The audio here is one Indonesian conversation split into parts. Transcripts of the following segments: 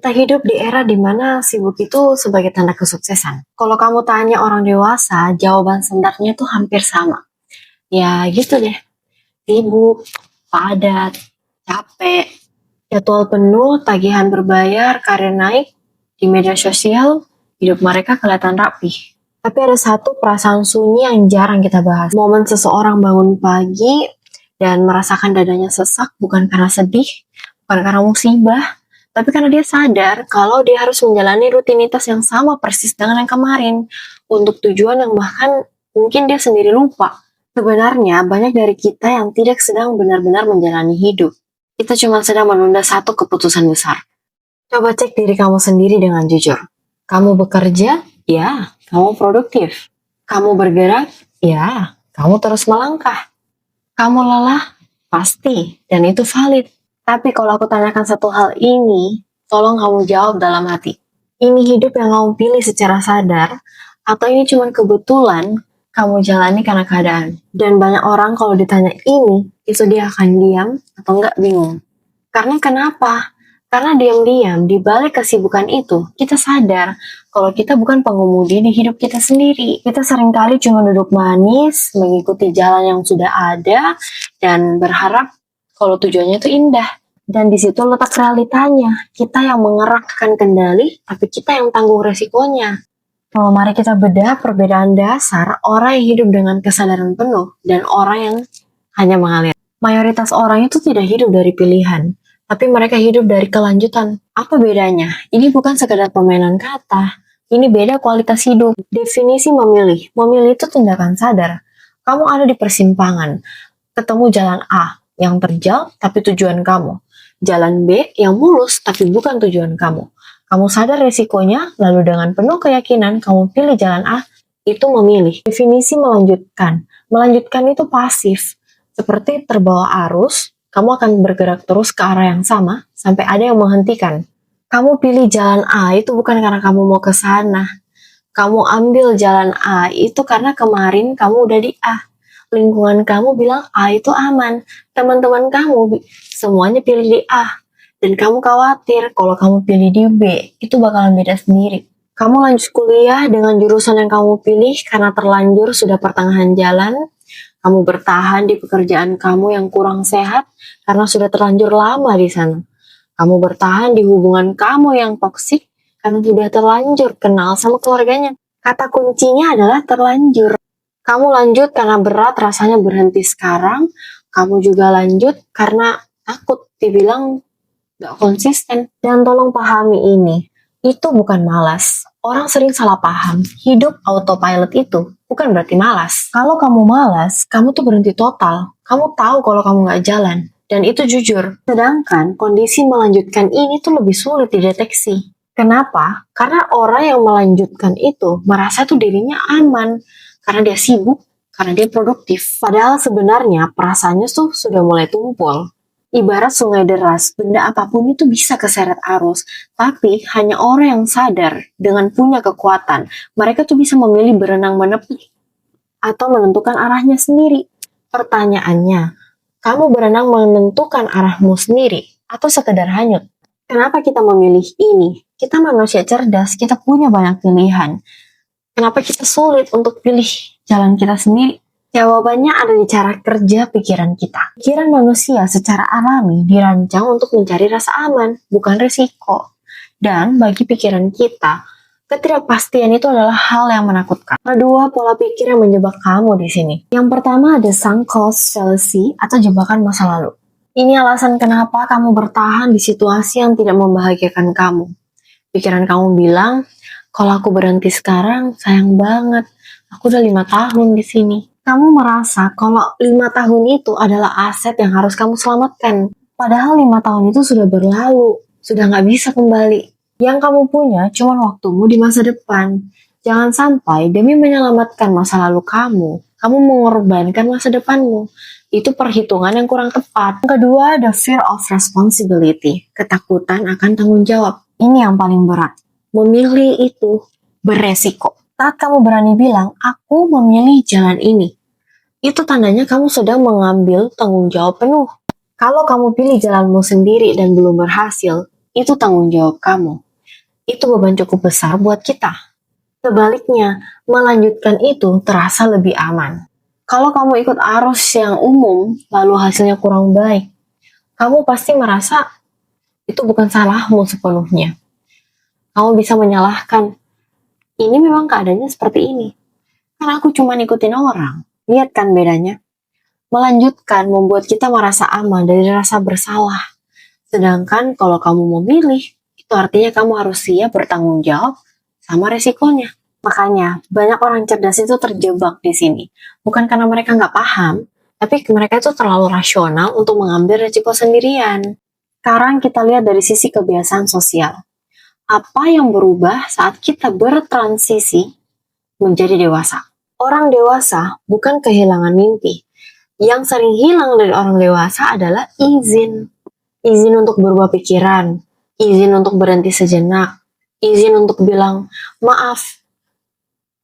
Kita hidup di era dimana sibuk itu sebagai tanda kesuksesan. Kalau kamu tanya orang dewasa, jawaban standarnya tuh hampir sama. Ya gitu deh, sibuk, padat, capek, jadwal penuh, tagihan berbayar, karir naik, di media sosial, hidup mereka kelihatan rapi. Tapi ada satu perasaan sunyi yang jarang kita bahas. Momen seseorang bangun pagi dan merasakan dadanya sesak bukan karena sedih, bukan karena musibah, tapi karena dia sadar kalau dia harus menjalani rutinitas yang sama persis dengan yang kemarin untuk tujuan yang bahkan mungkin dia sendiri lupa. Sebenarnya banyak dari kita yang tidak sedang benar-benar menjalani hidup. Kita cuma sedang menunda satu keputusan besar. Coba cek diri kamu sendiri dengan jujur. Kamu bekerja? Ya, kamu produktif. Kamu bergerak? Ya, kamu terus melangkah. Kamu lelah? Pasti, dan itu valid. Tapi kalau aku tanyakan satu hal ini, tolong kamu jawab dalam hati. Ini hidup yang kamu pilih secara sadar, atau ini cuma kebetulan kamu jalani karena keadaan? Dan banyak orang kalau ditanya ini, itu dia akan diam atau enggak bingung. Karena kenapa? Karena diam-diam di balik kesibukan itu, kita sadar kalau kita bukan pengemudi di hidup kita sendiri. Kita seringkali cuma duduk manis, mengikuti jalan yang sudah ada, dan berharap kalau tujuannya itu indah. Dan di situ letak realitanya. Kita yang mengerahkan kendali, tapi kita yang tanggung resikonya. Kalau mari kita bedah perbedaan dasar orang yang hidup dengan kesadaran penuh dan orang yang hanya mengalir. Mayoritas orang itu tidak hidup dari pilihan, tapi mereka hidup dari kelanjutan. Apa bedanya? Ini bukan sekedar permainan kata. Ini beda kualitas hidup. Definisi memilih. Memilih itu tindakan sadar. Kamu ada di persimpangan. Ketemu jalan A yang terjal tapi tujuan kamu. Jalan B yang mulus tapi bukan tujuan kamu. Kamu sadar resikonya, lalu dengan penuh keyakinan kamu pilih jalan A, itu memilih. Definisi melanjutkan. Melanjutkan itu pasif. Seperti terbawa arus, kamu akan bergerak terus ke arah yang sama sampai ada yang menghentikan. Kamu pilih jalan A itu bukan karena kamu mau ke sana. Kamu ambil jalan A itu karena kemarin kamu udah di A. Lingkungan kamu bilang A itu aman. Teman-teman kamu semuanya pilih di A. Dan kamu khawatir kalau kamu pilih di B, itu bakalan beda sendiri. Kamu lanjut kuliah dengan jurusan yang kamu pilih karena terlanjur sudah pertengahan jalan. Kamu bertahan di pekerjaan kamu yang kurang sehat karena sudah terlanjur lama di sana. Kamu bertahan di hubungan kamu yang toksik karena sudah terlanjur kenal sama keluarganya. Kata kuncinya adalah terlanjur. Kamu lanjut karena berat rasanya berhenti sekarang. Kamu juga lanjut karena takut dibilang gak konsisten. Dan tolong pahami ini, itu bukan malas. Orang sering salah paham, hidup autopilot itu bukan berarti malas. Kalau kamu malas, kamu tuh berhenti total. Kamu tahu kalau kamu gak jalan, dan itu jujur. Sedangkan kondisi melanjutkan ini tuh lebih sulit dideteksi. Kenapa? Karena orang yang melanjutkan itu merasa tuh dirinya aman, karena dia sibuk, karena dia produktif. Padahal sebenarnya perasaannya tuh sudah mulai tumpul. Ibarat sungai deras, benda apapun itu bisa keseret arus. Tapi hanya orang yang sadar dengan punya kekuatan, mereka tuh bisa memilih berenang menepi atau menentukan arahnya sendiri. Pertanyaannya, kamu berenang menentukan arahmu sendiri atau sekedar hanyut? Kenapa kita memilih ini? Kita manusia cerdas, kita punya banyak pilihan. Kenapa kita sulit untuk pilih jalan kita sendiri? Jawabannya ada di cara kerja pikiran kita. Pikiran manusia secara alami dirancang untuk mencari rasa aman, bukan resiko. Dan bagi pikiran kita, ketidakpastian itu adalah hal yang menakutkan. Ada dua pola pikir yang menjebak kamu di sini. Yang pertama ada sunk cost fallacy atau jebakan masa lalu. Ini alasan kenapa kamu bertahan di situasi yang tidak membahagiakan kamu. Pikiran kamu bilang, kalau aku berhenti sekarang, sayang banget. Aku udah 5 tahun di sini. Kamu merasa kalau 5 tahun itu adalah aset yang harus kamu selamatkan. Padahal 5 tahun itu sudah berlalu, sudah nggak bisa kembali. Yang kamu punya cuma waktumu di masa depan. Jangan sampai demi menyelamatkan masa lalu kamu mengorbankan masa depanmu. Itu perhitungan yang kurang tepat. Yang kedua ada fear of responsibility, ketakutan akan tanggung jawab. Ini yang paling berat. Memilih itu beresiko. Saat kamu berani bilang, aku memilih jalan ini, itu tandanya kamu sedang mengambil tanggung jawab penuh. Kalau kamu pilih jalanmu sendiri dan belum berhasil, itu tanggung jawab kamu. Itu beban cukup besar buat kita. Sebaliknya, melanjutkan itu terasa lebih aman. Kalau kamu ikut arus yang umum, lalu hasilnya kurang baik, kamu pasti merasa itu bukan salahmu sepenuhnya. Kamu bisa menyalahkan, ini memang keadaannya seperti ini. Karena aku cuma ikutin orang. Lihat kan bedanya? Melanjutkan membuat kita merasa aman dari rasa bersalah. Sedangkan kalau kamu memilih, itu artinya kamu harus siap bertanggung jawab sama resikonya. Makanya banyak orang cerdas itu terjebak di sini. Bukan karena mereka nggak paham, tapi mereka itu terlalu rasional untuk mengambil resiko sendirian. Sekarang kita lihat dari sisi kebiasaan sosial. Apa yang berubah saat kita bertransisi menjadi dewasa? Orang dewasa bukan kehilangan mimpi. Yang sering hilang dari orang dewasa adalah izin. Izin untuk berubah pikiran, izin untuk berhenti sejenak, izin untuk bilang, maaf,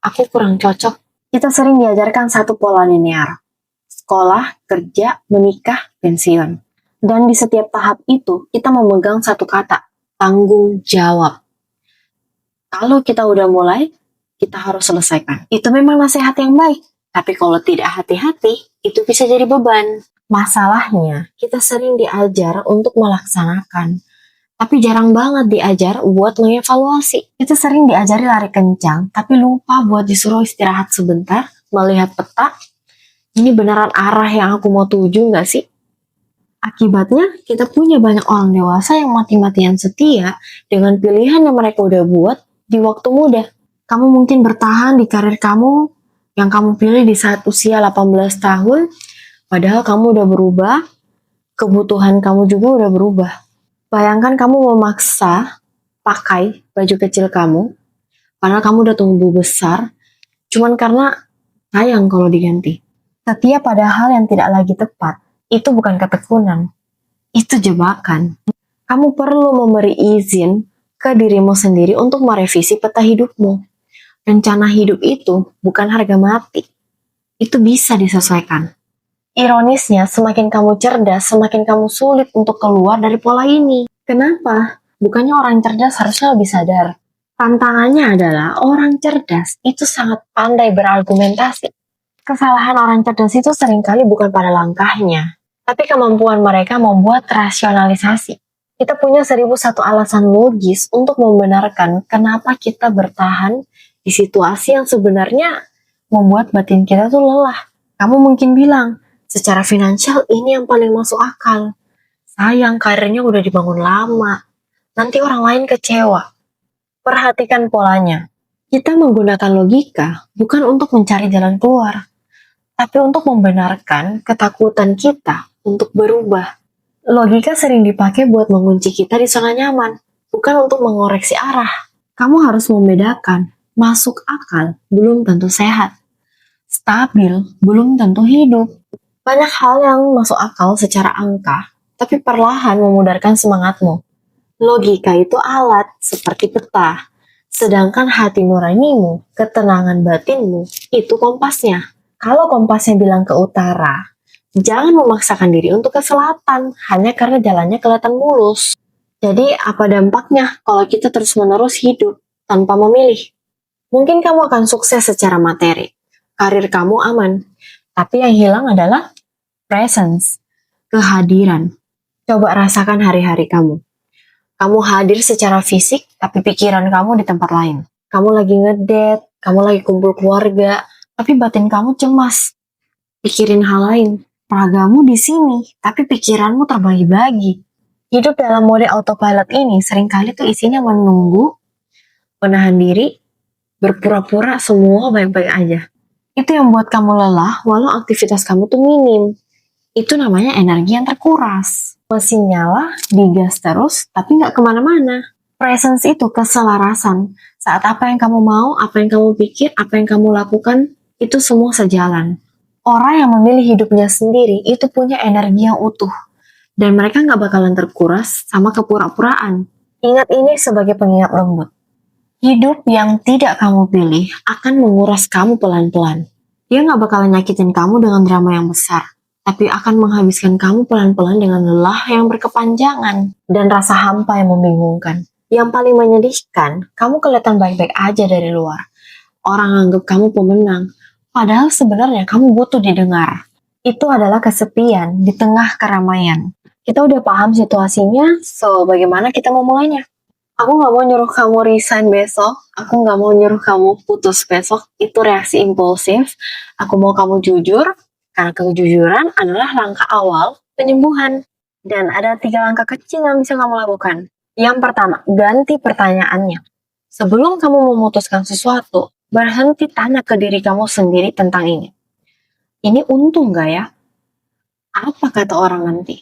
aku kurang cocok. Kita sering diajarkan satu pola linear. Sekolah, kerja, menikah, pensiun. Dan di setiap tahap itu, kita memegang satu kata, tanggung jawab. Kalau kita udah mulai, kita harus selesaikan. Itu memang nasihat yang baik. Tapi kalau tidak hati-hati, itu bisa jadi beban. Masalahnya, kita sering diajar untuk melaksanakan. Tapi jarang banget diajar buat mengevaluasi. Kita sering diajari lari kencang, tapi lupa buat disuruh istirahat sebentar, melihat peta. Ini beneran arah yang aku mau tuju nggak sih? Akibatnya, kita punya banyak orang dewasa yang mati-matian setia dengan pilihan yang mereka udah buat di waktu muda. Kamu mungkin bertahan di karir kamu yang kamu pilih di saat usia 18 tahun, padahal kamu udah berubah, kebutuhan kamu juga udah berubah. Bayangkan kamu memaksa pakai baju kecil kamu, padahal kamu udah tumbuh besar, cuman karena sayang kalau diganti. Setia pada hal yang tidak lagi tepat, itu bukan ketekunan, itu jebakan. Kamu perlu memberi izin ke dirimu sendiri untuk merevisi peta hidupmu. Rencana hidup itu bukan harga mati. Itu bisa disesuaikan. Ironisnya, semakin kamu cerdas, semakin kamu sulit untuk keluar dari pola ini. Kenapa? Bukannya orang cerdas harusnya lebih sadar. Tantangannya adalah orang cerdas itu sangat pandai berargumentasi. Kesalahan orang cerdas itu seringkali bukan pada langkahnya, tapi kemampuan mereka membuat rasionalisasi. Kita punya 1001 alasan logis untuk membenarkan kenapa kita bertahan di situasi yang sebenarnya membuat batin kita tuh lelah. Kamu mungkin bilang, secara finansial ini yang paling masuk akal. Sayang, karirnya udah dibangun lama. Nanti orang lain kecewa. Perhatikan polanya. Kita menggunakan logika bukan untuk mencari jalan keluar, tapi untuk membenarkan ketakutan kita untuk berubah. Logika sering dipakai buat mengunci kita di zona nyaman, bukan untuk mengoreksi arah. Kamu harus membedakan, masuk akal belum tentu sehat. Stabil belum tentu hidup. Banyak hal yang masuk akal secara angka, tapi perlahan memudarkan semangatmu. Logika itu alat seperti peta, sedangkan hati nuranimu, ketenangan batinmu, itu kompasnya. Kalau kompasnya bilang ke utara, jangan memaksakan diri untuk ke selatan hanya karena jalannya kelihatan mulus. Jadi apa dampaknya kalau kita terus-menerus hidup tanpa memilih? Mungkin kamu akan sukses secara materi, karir kamu aman, tapi yang hilang adalah presence, kehadiran. Coba rasakan hari-hari kamu. Kamu hadir secara fisik, tapi pikiran kamu di tempat lain. Kamu lagi ngedate, kamu lagi kumpul keluarga, tapi batin kamu cemas, pikirin hal lain. Ragamu di sini, tapi pikiranmu terbagi-bagi. Hidup dalam mode autopilot ini seringkali tuh isinya menunggu, menahan diri, berpura-pura semua baik-baik aja. Itu yang buat kamu lelah, walau aktivitas kamu tuh minim. Itu namanya energi yang terkuras. Mesin nyala, digas terus, tapi nggak kemana-mana. Presence itu keselarasan. Saat apa yang kamu mau, apa yang kamu pikir, apa yang kamu lakukan, itu semua sejalan. Orang yang memilih hidupnya sendiri itu punya energi yang utuh. Dan mereka nggak bakalan terkuras sama kepura-puraan. Ingat ini sebagai pengingat lembut. Hidup yang tidak kamu pilih akan menguras kamu pelan-pelan. Dia nggak bakalan nyakitin kamu dengan drama yang besar. tapi akan menghabiskan kamu pelan-pelan dengan lelah yang berkepanjangan dan rasa hampa yang membingungkan. Yang paling menyedihkan, kamu kelihatan baik-baik aja dari luar. Orang anggap kamu pemenang, padahal sebenarnya kamu butuh didengar. Itu adalah kesepian di tengah keramaian. Kita udah paham situasinya, so bagaimana kita mau mulainya? Aku nggak mau nyuruh kamu resign besok, aku nggak mau nyuruh kamu putus besok, itu reaksi impulsif. Aku mau kamu jujur, karena kejujuran adalah langkah awal penyembuhan. Dan ada 3 langkah kecil yang bisa kamu lakukan. Yang pertama, ganti pertanyaannya. Sebelum kamu memutuskan sesuatu, berhenti tanya ke diri kamu sendiri tentang ini. Ini untung gak ya? Apa kata orang nanti?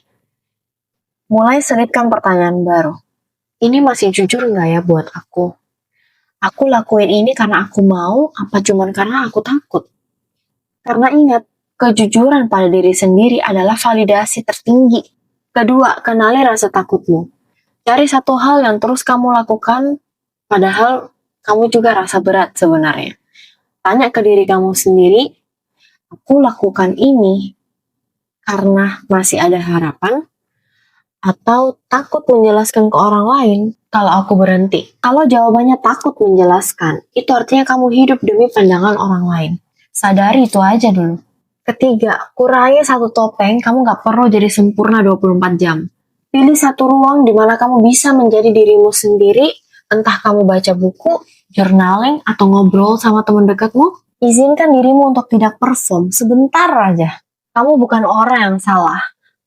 Mulai selipkan pertanyaan baru. Ini masih jujur gak ya buat aku? Aku lakuin ini karena aku mau, apa cuman karena aku takut? Karena ingat, kejujuran pada diri sendiri adalah validasi tertinggi. Kedua, kenali rasa takutmu. Cari satu hal yang terus kamu lakukan, padahal kamu juga rasa berat sebenarnya. Tanya ke diri kamu sendiri, aku lakukan ini karena masih ada harapan, atau takut menjelaskan ke orang lain kalau aku berhenti. Kalau jawabannya takut menjelaskan, itu artinya kamu hidup demi pandangan orang lain. Sadari itu aja dulu. Ketiga, kurangi satu topeng, kamu gak perlu jadi sempurna 24 jam. Pilih satu ruang di mana kamu bisa menjadi dirimu sendiri, entah kamu baca buku, journaling, atau ngobrol sama teman dekatmu. Izinkan dirimu untuk tidak perform sebentar aja. Kamu bukan orang yang salah.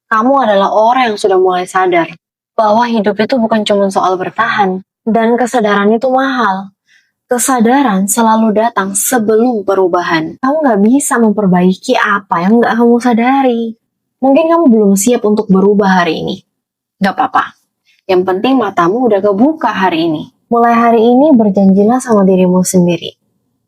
Kamu adalah orang yang sudah mulai sadar bahwa hidup itu bukan cuma soal bertahan. Dan kesadaran itu mahal. Kesadaran selalu datang sebelum perubahan. Kamu gak bisa memperbaiki apa yang gak kamu sadari. Mungkin kamu belum siap untuk berubah hari ini. Gak apa-apa. Yang penting matamu udah kebuka hari ini. Mulai hari ini berjanjilah sama dirimu sendiri.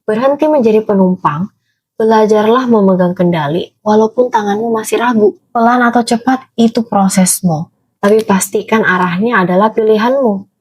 Berhenti menjadi penumpang. Belajarlah memegang kendali walaupun tanganmu masih ragu. Pelan atau cepat itu prosesmu. Tapi pastikan arahnya adalah pilihanmu.